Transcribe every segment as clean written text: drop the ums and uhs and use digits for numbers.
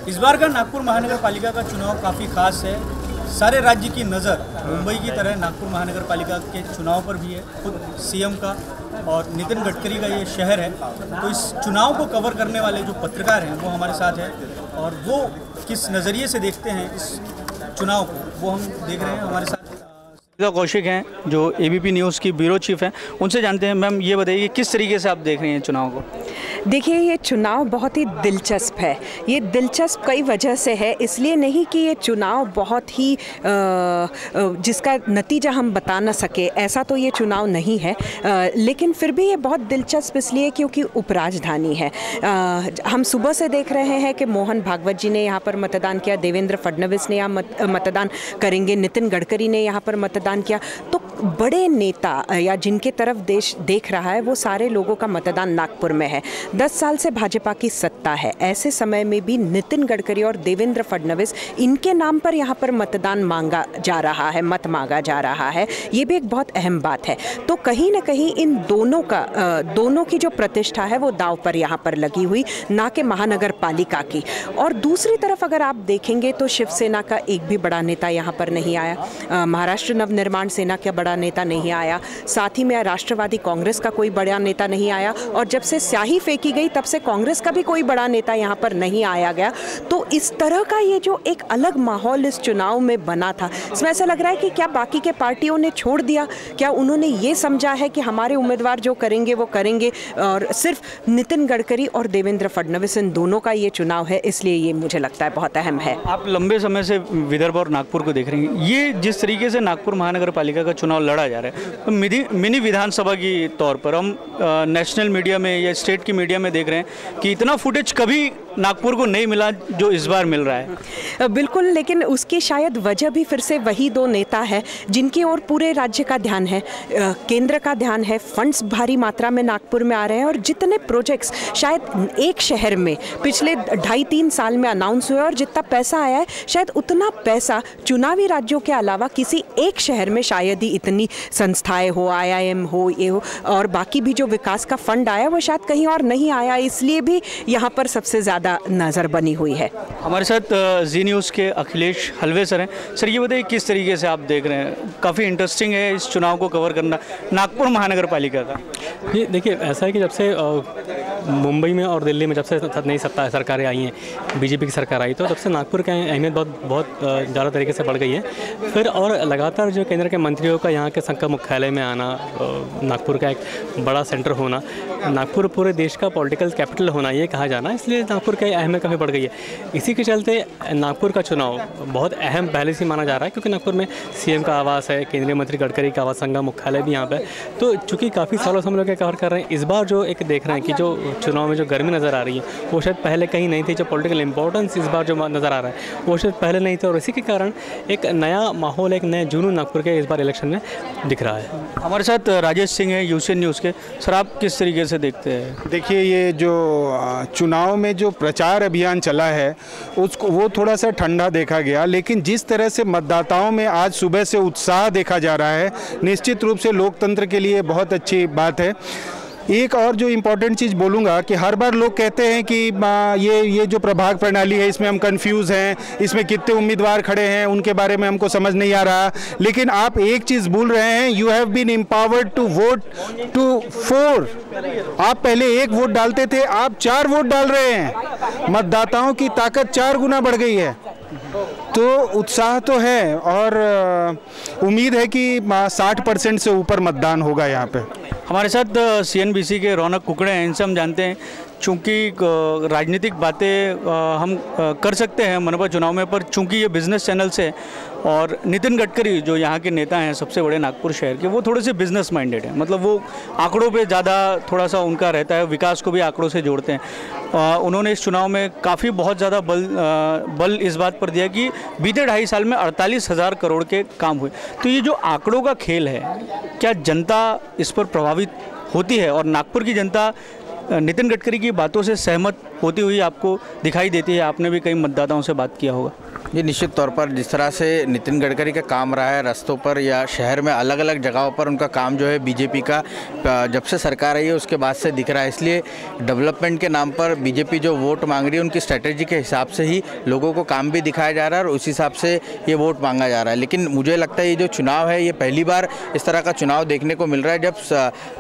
इस बार का नागपुर महानगर पालिका का चुनाव काफ़ी खास है। सारे राज्य की नज़र मुंबई की तरह नागपुर महानगर पालिका के चुनाव पर भी है। खुद सीएम का और नितिन गडकरी का ये शहर है, तो इस चुनाव को कवर करने वाले जो पत्रकार हैं वो हमारे साथ हैं और वो किस नज़रिए से देखते हैं इस चुनाव को, वो हम देख रहे हैं। हमारे साथ कौशिक हैं जो एबीपी न्यूज़ की ब्यूरो चीफ हैं, उनसे जानते हैं। मैम ये बताइए किस तरीके से आप देख रही हैं चुनाव को? देखिए, ये चुनाव बहुत ही दिलचस्प है। ये दिलचस्प कई वजह से है, इसलिए नहीं कि ये चुनाव बहुत ही जिसका नतीजा हम बता ना सके, ऐसा तो ये चुनाव नहीं है। लेकिन फिर भी ये बहुत दिलचस्प इसलिए क्योंकि उपराजधानी है। हम सुबह से देख रहे हैं कि मोहन भागवत जी ने यहाँ पर मतदान किया, देवेंद्र फडणवीस ने यहाँ मतदान करेंगे, नितिन गडकरी ने यहाँ पर मतदान किया। तो बड़े नेता या जिनके तरफ देश देख रहा है वो सारे लोगों का मतदान नागपुर में है। 10 साल से भाजपा की सत्ता है, ऐसे समय में भी नितिन गडकरी और देवेंद्र फडणवीस, इनके नाम पर यहाँ पर मतदान मांगा जा रहा है, मत मांगा जा रहा है। ये भी एक बहुत अहम बात है। तो कहीं ना कहीं इन दोनों की जो प्रतिष्ठा है वो दांव पर यहाँ पर लगी हुई, ना कि महानगर पालिका की। और दूसरी तरफ अगर आप देखेंगे तो शिवसेना का एक भी बड़ा नेता यहाँ पर नहीं आया, महाराष्ट्र नवनिर्माण सेना का बड़ा नेता नहीं आया, साथ ही में राष्ट्रवादी कांग्रेस का कोई बड़ा नेता नहीं आया, और जब से स्याही फेंकी गई तब से कांग्रेस का भी कोई बड़ा नेता यहाँ पर नहीं आया गया। तो इस तरह का ये जो एक अलग माहौल इस चुनाव में बना था, इसमें ऐसा लग रहा है कि क्या बाकी के पार्टियों ने छोड़ दिया, क्या उन्होंने ये समझा है कि हमारे उम्मीदवार जो करेंगे वो करेंगे, और सिर्फ नितिन गडकरी और देवेंद्र फडणवीस इन दोनों का ये चुनाव है। इसलिए ये मुझे लगता है बहुत अहम है। आप लंबे समय से विदर्भ और नागपुर को देख रहे हैं, ये जिस तरीके से नागपुर महानगर पालिका का चुनाव लड़ा जा रहा है, तो मिनी विधानसभा की तौर पर हम नेशनल मीडिया में या स्टेट की मीडिया में देख रहे हैं कि इतना फुटेज कभी नागपुर को नहीं मिला जो इस बार मिल रहा है। बिल्कुल, लेकिन उसकी शायद वजह भी फिर से वही दो नेता है जिनकी ओर पूरे राज्य का ध्यान है, केंद्र का ध्यान है। फंड्स भारी मात्रा में नागपुर में आ रहे हैं और जितने प्रोजेक्ट्स शायद एक शहर में पिछले 2.5-3 साल में अनाउंस हुए और जितना पैसा आया है, शायद उतना पैसा चुनावी राज्यों के अलावा किसी एक शहर में शायद ही इतनी संस्थाएं हो, IIM हो, ये हो, और बाकी भी जो विकास का फंड आया वो शायद कहीं और नहीं आया। इसलिए भी यहाँ पर सबसे ज़्यादा नज़र बनी हुई है। हमारे साथ जी न्यूज़ के अखिलेश हलवे सर हैं। सर ये बताइए किस तरीके से आप देख रहे हैं? काफ़ी इंटरेस्टिंग है इस चुनाव को कवर करना नागपुर महानगर पालिका का। ये देखिए, ऐसा है कि जब से मुंबई में और दिल्ली में जब से नई सरकारें आई हैं, बीजेपी की सरकार आई, तो तब से नागपुर की अहमियत बहुत ज़्यादा तरीके से बढ़ गई है। फिर और लगातार जो केंद्र के मंत्रियों का यहाँ के संघ मुख्यालय में आना, नागपुर का एक बड़ा सेंटर होना, नागपुर पूरे देश का पॉलिटिकल कैपिटल होना, ये कहा जाना, इसलिए नागपुर की अहमियत काफ़ी बढ़ गई है। इसी के चलते नागपुर का चुनाव बहुत अहम पहले से माना जा रहा है, क्योंकि नागपुर में सीएम का आवास है, केंद्रीय मंत्री गडकरी का आवास, संघ मुख्यालय भी यहाँ पे। तो चूँकि काफ़ी सालों से हम लोग कवर कर रहे हैं, इस बार जो एक देख रहे हैं कि जो चुनाव में जो गर्मी नज़र आ रही है वो शायद पहले कहीं नहीं थी। जो पॉलिटिकल इंपॉर्टेंस इस बार जो नज़र आ रहा है वो शायद पहले नहीं था, और इसी के कारण एक नया माहौल, एक नया जुनून नागपुर के इस बार इलेक्शन में दिख रहा है। हमारे साथ राजेश सिंह है यूसीएन न्यूज़ के। सर आप किस तरीके से देखते हैं? देखिए, ये जो चुनाव में जो प्रचार अभियान चला है उसको वो थोड़ा सा ठंडा देखा गया, लेकिन जिस तरह से मतदाताओं में आज सुबह से उत्साह देखा जा रहा है, निश्चित रूप से लोकतंत्र के लिए बहुत अच्छी बात है। एक और जो इम्पोर्टेंट चीज़ बोलूँगा कि हर बार लोग कहते हैं कि ये जो प्रभाग प्रणाली है इसमें हम कंफ्यूज हैं, इसमें कितने उम्मीदवार खड़े हैं उनके बारे में हमको समझ नहीं आ रहा। लेकिन आप एक चीज़ भूल रहे हैं, you have been empowered to vote to 4। आप पहले 1 वोट डालते थे, आप 4 वोट डाल रहे हैं। मतदाताओं की ताकत 4 गुना बढ़ गई है। तो उत्साह तो है और उम्मीद है कि 60% से ऊपर मतदान होगा यहाँ पे। हमारे साथ CNBC के रौनक कुकड़े हैं, इनसे हम जानते हैं, चूँकि राजनीतिक बातें हम कर सकते हैं मनपा चुनाव में, पर चूँकि ये बिज़नेस चैनल से, और नितिन गडकरी जो यहाँ के नेता हैं सबसे बड़े नागपुर शहर के, वो थोड़े से बिजनेस माइंडेड हैं। मतलब वो आंकड़ों पे ज़्यादा थोड़ा सा उनका रहता है, विकास को भी आंकड़ों से जोड़ते हैं। उन्होंने इस चुनाव में काफ़ी बहुत ज़्यादा बल इस बात पर दिया कि बीते 2.5 साल में 48,000 करोड़ के काम हुए। तो ये जो आंकड़ों का खेल है, क्या जनता इस पर प्रभावित होती है? और नागपुर की जनता नितिन गडकरी की बातों से सहमत होती हुई आपको दिखाई देती है? आपने भी कई मतदाताओं से बात किया होगा। जी, निश्चित तौर पर जिस तरह से नितिन गडकरी का काम रहा है रास्तों पर या शहर में अलग अलग जगहों पर, उनका काम जो है बीजेपी का जब से सरकार आई है उसके बाद से दिख रहा है। इसलिए डेवलपमेंट के नाम पर बीजेपी जो वोट मांग रही है उनकी स्ट्रेटेजी के हिसाब से ही लोगों को काम भी दिखाया जा रहा है और उस हिसाब से ये वोट मांगा जा रहा है। लेकिन मुझे लगता है ये जो चुनाव है ये पहली बार इस तरह का चुनाव देखने को मिल रहा है जब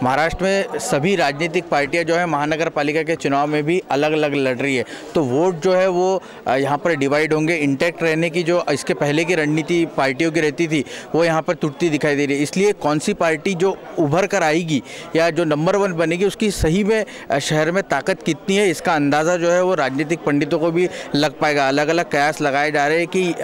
महाराष्ट्र में सभी राजनीतिक पार्टियाँ जो है महानगर पालिका के चुनाव में भी अलग अलग लड़ रही है। तो वोट जो है वो यहाँ पर डिवाइड होंगे। इंटैक्ट रहने की जो इसके पहले की रणनीति पार्टियों की रहती थी वो यहाँ पर टूटती दिखाई दे रही है। इसलिए कौन सी पार्टी जो उभर कर आएगी या जो नंबर 1 बनेगी उसकी सही में शहर में ताकत कितनी है इसका अंदाज़ा जो है वो राजनीतिक पंडितों को भी लग पाएगा। अलग अलग कयास लगाए जा रहे हैं कि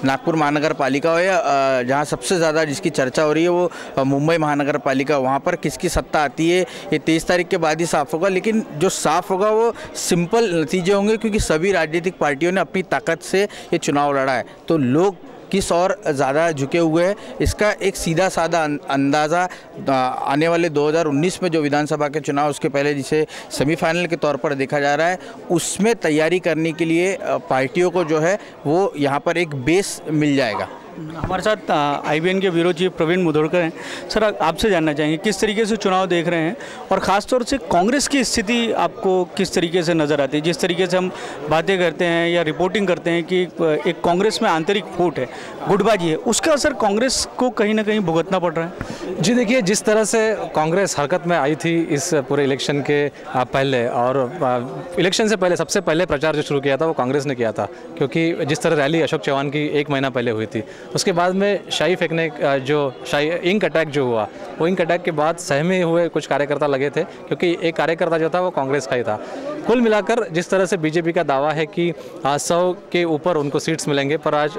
नागपुर महानगर पालिका हो या जहाँ सबसे ज़्यादा जिसकी चर्चा हो रही है वो मुंबई महानगर पालिका, वहाँ पर किसकी सत्ता आती है ये 23 तारीख के बाद ही साफ होगा। लेकिन जो साफ होगा वो सिंपल नतीजे होंगे क्योंकि सभी राजनीतिक पार्टियों ने अपनी ताकत से ये चुनाव लड़ा है। तो लोग किस और ज़्यादा झुके हुए हैं इसका एक सीधा साधा अंदाज़ा आने वाले 2019 में जो विधानसभा के चुनाव उसके पहले जिसे सेमीफाइनल के तौर पर देखा जा रहा है उसमें तैयारी करने के लिए पार्टियों को जो है वो यहाँ पर एक बेस मिल जाएगा। हमारे साथ IBN के ब्यूरो चीफ प्रवीण मुधोड़कर हैं। सर, आपसे जानना चाहेंगे किस तरीके से चुनाव देख रहे हैं और ख़ास तौर से कांग्रेस की स्थिति आपको किस तरीके से नज़र आती है? जिस तरीके से हम बातें करते हैं या रिपोर्टिंग करते हैं कि एक कांग्रेस में आंतरिक फूट है, गुटबाजी है, उसका असर कांग्रेस को कहीं ना कहीं भुगतना पड़ रहा है। जी देखिए, जिस तरह से कांग्रेस हरकत में आई थी इस पूरे इलेक्शन के पहले और इलेक्शन से पहले सबसे पहले प्रचार जो शुरू किया था वो कांग्रेस ने किया था, क्योंकि जिस तरह रैली अशोक चौहान की 1 महीना पहले हुई थी, उसके बाद में शाही फेंकने जो शाही इंक अटैक जो हुआ वो इंक अटैक के बाद सहमे हुए कुछ कार्यकर्ता लगे थे, क्योंकि एक कार्यकर्ता जो था वो कांग्रेस का ही था। कुल मिलाकर जिस तरह से बीजेपी का दावा है कि 100 के ऊपर उनको सीट्स मिलेंगे, पर आज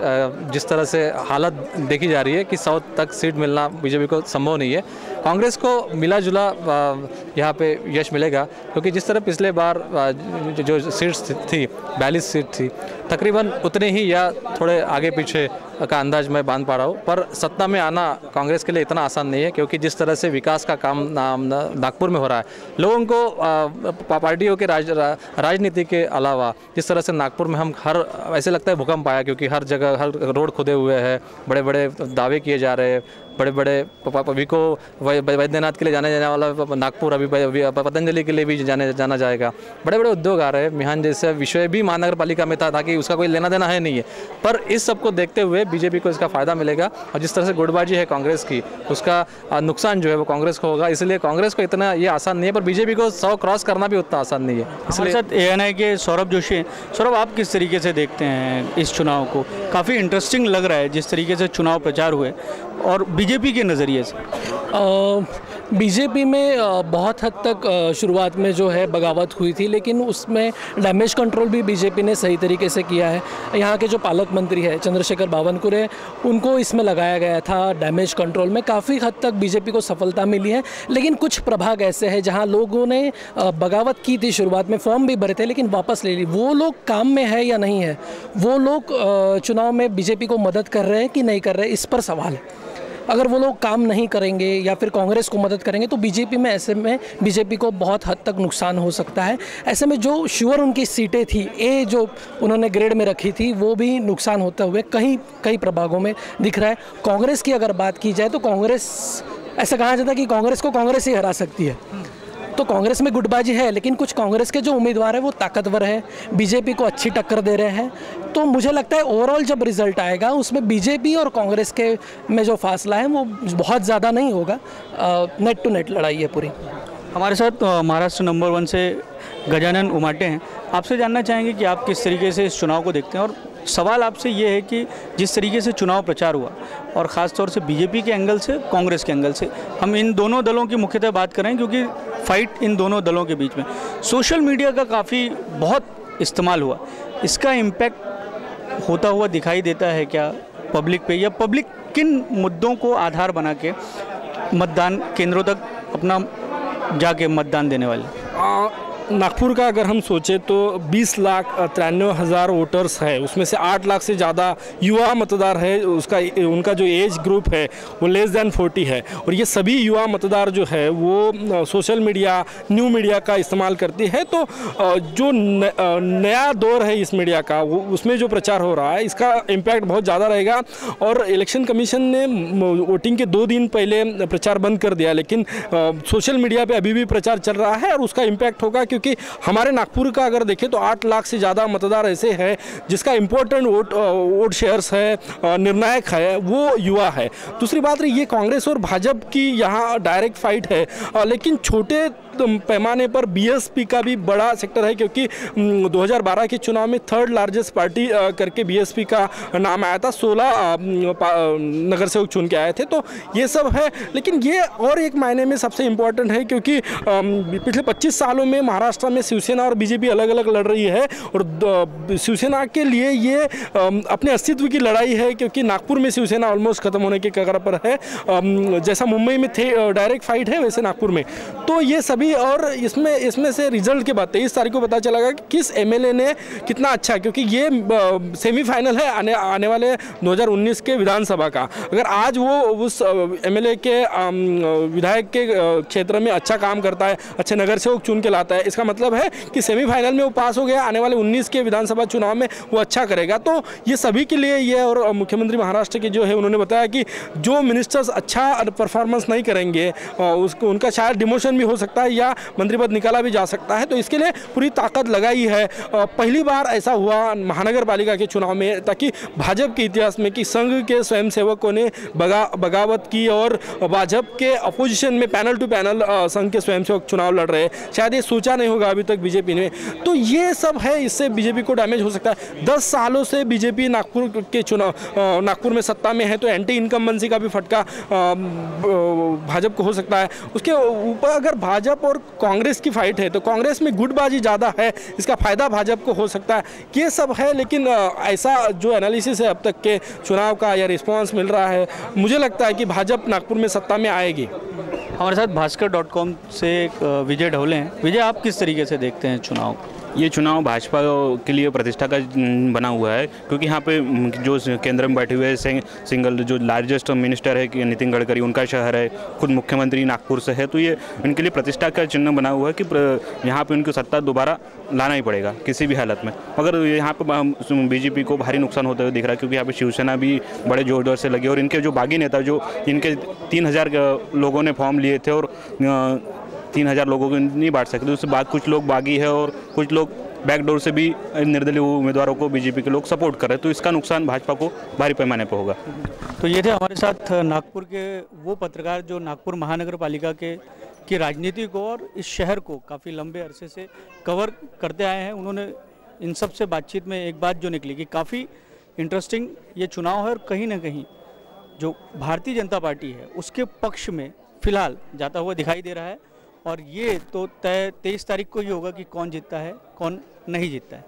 जिस तरह से हालत देखी जा रही है कि 100 तक सीट मिलना बीजेपी को संभव नहीं है। कांग्रेस को मिला जुला यहाँ पे यश मिलेगा, क्योंकि जिस तरह पिछले बार जो सीट्स थी 42 सीट थी, तकरीबन उतने ही या थोड़े आगे पीछे का अंदाज मैं बांध पा रहा हूँ। पर सत्ता में आना कांग्रेस के लिए इतना आसान नहीं है, क्योंकि जिस तरह से विकास का काम नागपुर में हो रहा है, लोगों को पार्टियों के राजनीति के अलावा जिस तरह से नागपुर में हम हर ऐसे लगता है भूकंप आया, क्योंकि हर जगह हर रोड खुदे हुए हैं, बड़े बड़े दावे किए जा रहे हैं, बड़े बड़े विको वैद्यनाथ के लिए जाने वाला नागपुर अभी पतंजलि के लिए भी जाना जाएगा, बड़े बड़े उद्योग आ रहे हैं। मिहान जैसे विषय भी महानगर पालिका में था, ताकि उसका कोई लेना देना है नहीं है, पर इस सब को देखते हुए बीजेपी को इसका फ़ायदा मिलेगा। और जिस तरह से गुटबाजी है कांग्रेस की, उसका नुकसान जो है वो कांग्रेस को होगा। इसलिए कांग्रेस को इतना ये आसान नहीं है, पर बीजेपी को 100 क्रॉस करना भी उतना आसान नहीं है। इसलिए साथ ANI के सौरभ जोशी हैं। सौरभ, आप किस तरीके से देखते हैं इस चुनाव को? काफ़ी इंटरेस्टिंग लग रहा है जिस तरीके से चुनाव प्रचार हुए और बीजेपी के नज़रिए से। बीजेपी में बहुत हद तक शुरुआत में जो है बगावत हुई थी, लेकिन उसमें डैमेज कंट्रोल भी बीजेपी ने सही तरीके से किया है। यहाँ के जो पालक मंत्री है चंद्रशेखर बावनकुरे, उनको इसमें लगाया गया था डैमेज कंट्रोल में। काफ़ी हद तक बीजेपी को सफलता मिली है, लेकिन कुछ प्रभाग ऐसे हैं जहाँ लोगों ने बगावत की थी, शुरुआत में फॉर्म भी भरे थे लेकिन वापस ले ली। वो लोग काम में है या नहीं है, वो लोग चुनाव में बीजेपी को मदद कर रहे हैं कि नहीं कर रहे, इस पर सवाल है। अगर वो लोग काम नहीं करेंगे या फिर कांग्रेस को मदद करेंगे तो बीजेपी में ऐसे में बीजेपी को बहुत हद तक नुकसान हो सकता है। ऐसे में जो श्योर उनकी सीटें थी, ए जो उन्होंने ग्रेड में रखी थी, वो भी नुकसान होते हुए कई प्रभागों में दिख रहा है। कांग्रेस की अगर बात की जाए तो कांग्रेस, ऐसा कहा जाता है कि कांग्रेस को कांग्रेस ही हरा सकती है, तो कांग्रेस में गुटबाजी है, लेकिन कुछ कांग्रेस के जो उम्मीदवार हैं वो ताकतवर है, बीजेपी को अच्छी टक्कर दे रहे हैं। तो मुझे लगता है ओवरऑल जब रिजल्ट आएगा उसमें बीजेपी और कांग्रेस के में जो फासला है वो बहुत ज़्यादा नहीं होगा, नेट टू नेट लड़ाई है पूरी। हमारे साथ महाराष्ट्र नंबर 1 से गजानन उमाटे हैं। आपसे जानना चाहेंगे कि आप किस तरीके से इस चुनाव को देखते हैं, और सवाल आपसे ये है कि जिस तरीके से चुनाव प्रचार हुआ और ख़ास तौर से बीजेपी के एंगल से, कांग्रेस के एंगल से, हम इन दोनों दलों की मुख्यतः बात करें क्योंकि फाइट इन दोनों दलों के बीच में सोशल मीडिया का काफ़ी बहुत इस्तेमाल हुआ, इसका इम्पैक्ट होता हुआ दिखाई देता है क्या पब्लिक पे, या पब्लिक किन मुद्दों को आधार बना के मतदान केंद्रों तक अपना जाके मतदान देने वाले? नागपुर का अगर हम सोचें तो 20,93,000 वोटर्स है, उसमें से 8 लाख से ज़्यादा युवा मतदार है। उनका जो एज ग्रुप है वो लेस दैन 40 है, और ये सभी युवा मतदार जो है वो सोशल मीडिया, न्यू मीडिया का इस्तेमाल करती है। तो जो नया दौर है इस मीडिया का, वो उसमें जो प्रचार हो रहा है इसका इम्पैक्ट बहुत ज़्यादा रहेगा। और इलेक्शन कमीशन ने वोटिंग के 2 दिन पहले प्रचार बंद कर दिया, लेकिन सोशल मीडिया पे अभी भी प्रचार चल रहा है और उसका इम्पैक्ट होगा, क्योंकि हमारे नागपुर का अगर देखें तो 8 लाख से ज़्यादा मतदार ऐसे हैं जिसका इम्पोर्टेंट वोट शेयर्स है, निर्णायक है, वो युवा है। दूसरी बात रही, ये कांग्रेस और भाजपा की यहाँ डायरेक्ट फाइट है, लेकिन छोटे पैमाने पर बीएसपी का भी बड़ा सेक्टर है, क्योंकि 2012 के चुनाव में 3rd लार्जेस्ट पार्टी करके बीएसपी का नाम आया था, 16 नगर सेवक चुन के आए थे। तो ये सब है, लेकिन ये और एक मायने में सबसे इम्पोर्टेंट है, क्योंकि पिछले 25 सालों में महाराष्ट्र में शिवसेना और बीजेपी अलग अलग लड़ रही है, और शिवसेना के लिए ये अपने अस्तित्व की लड़ाई है, क्योंकि नागपुर में शिवसेना ऑलमोस्ट खत्म होने के कगार पर है। जैसा मुंबई में डायरेक्ट फाइट है, वैसे नागपुर में तो ये सभी, और इसमें से रिजल्ट के बाद 23 तारीख को पता चलेगा कि किस एमएलए ने कितना अच्छा, क्योंकि ये सेमीफाइनल है आने वाले 2019 के विधानसभा का। अगर आज वो उस एमएलए के विधायक के क्षेत्र में अच्छा काम करता है, अच्छे नगर सेवक चुन के लाता है, इसका मतलब है कि सेमीफाइनल में वो पास हो गया, आने वाले 19 के विधानसभा चुनाव में वो अच्छा करेगा। तो ये सभी के लिए ये, और मुख्यमंत्री महाराष्ट्र के जो है उन्होंने बताया कि जो मिनिस्टर्स अच्छा परफॉर्मेंस नहीं करेंगे उनका शायद डिमोशन भी हो सकता है या मंत्री पद निकाला भी जा सकता है। तो इसके लिए पूरी ताकत लगाई है। पहली बार ऐसा हुआ महानगर पालिका के चुनाव में, ताकि भाजपा के इतिहास में कि संघ के स्वयंसेवकों ने बगावत की और भाजपा के अपोजिशन में पैनल टू पैनल संघ के स्वयंसेवक चुनाव लड़ रहे हैं, शायद ये सोचा नहीं होगा अभी तक बीजेपी ने। तो ये सब है, इससे बीजेपी को डैमेज हो सकता है। 10 सालों से बीजेपी नागपुर में सत्ता में है, तो एंटी इनकम्बेंसी का भी फटका भाजपा को हो सकता है। उसके ऊपर अगर भाजपा और कांग्रेस की फाइट है, तो कांग्रेस में गुटबाजी ज़्यादा है, इसका फायदा भाजपा को हो सकता है। ये सब है, लेकिन ऐसा जो एनालिसिस है अब तक के चुनाव का या रिस्पांस मिल रहा है, मुझे लगता है कि भाजपा नागपुर में सत्ता में आएगी। हमारे साथ भास्कर.com से विजय ढोले हैं। विजय, आप किस तरीके से देखते हैं चुनाव? ये चुनाव भाजपा के लिए प्रतिष्ठा का बना हुआ है, क्योंकि यहाँ पे जो केंद्र में बैठे हुए सिंगल जो लार्जेस्ट मिनिस्टर है कि नितिन गडकरी, उनका शहर है, खुद मुख्यमंत्री नागपुर से है, तो ये उनके लिए प्रतिष्ठा का चिन्ह बना हुआ है कि यहाँ पे उनको सत्ता दोबारा लाना ही पड़ेगा किसी भी हालत में। मगर यहाँ पे बीजेपी को भारी नुकसान होते हुए दिख रहा है, क्योंकि यहाँ पे शिवसेना भी बड़े जोर जोर से लगे, और इनके जो बागी नेता, जो इनके 3000 लोगों ने फॉर्म लिए थे और 3000 लोगों को नहीं बांट सकते, उसके बाद कुछ लोग बागी है और कुछ लोग बैकडोर से भी निर्दलीय उम्मीदवारों को बीजेपी के लोग सपोर्ट कर रहे हैं, तो इसका नुकसान भाजपा को भारी पैमाने पर होगा। तो ये थे हमारे साथ नागपुर के वो पत्रकार जो नागपुर महानगर पालिका की राजनीति को और इस शहर को काफ़ी लंबे अरसे से कवर करते आए हैं। उन्होंने इन सब से बातचीत में एक बात जो निकली कि काफ़ी इंटरेस्टिंग ये चुनाव है, और कहीं ना कहीं जो भारतीय जनता पार्टी है उसके पक्ष में फिलहाल जाता हुआ दिखाई दे रहा है। और ये तो तय 23 तारीख को ही होगा कि कौन जीतता है, कौन नहीं जीतता है।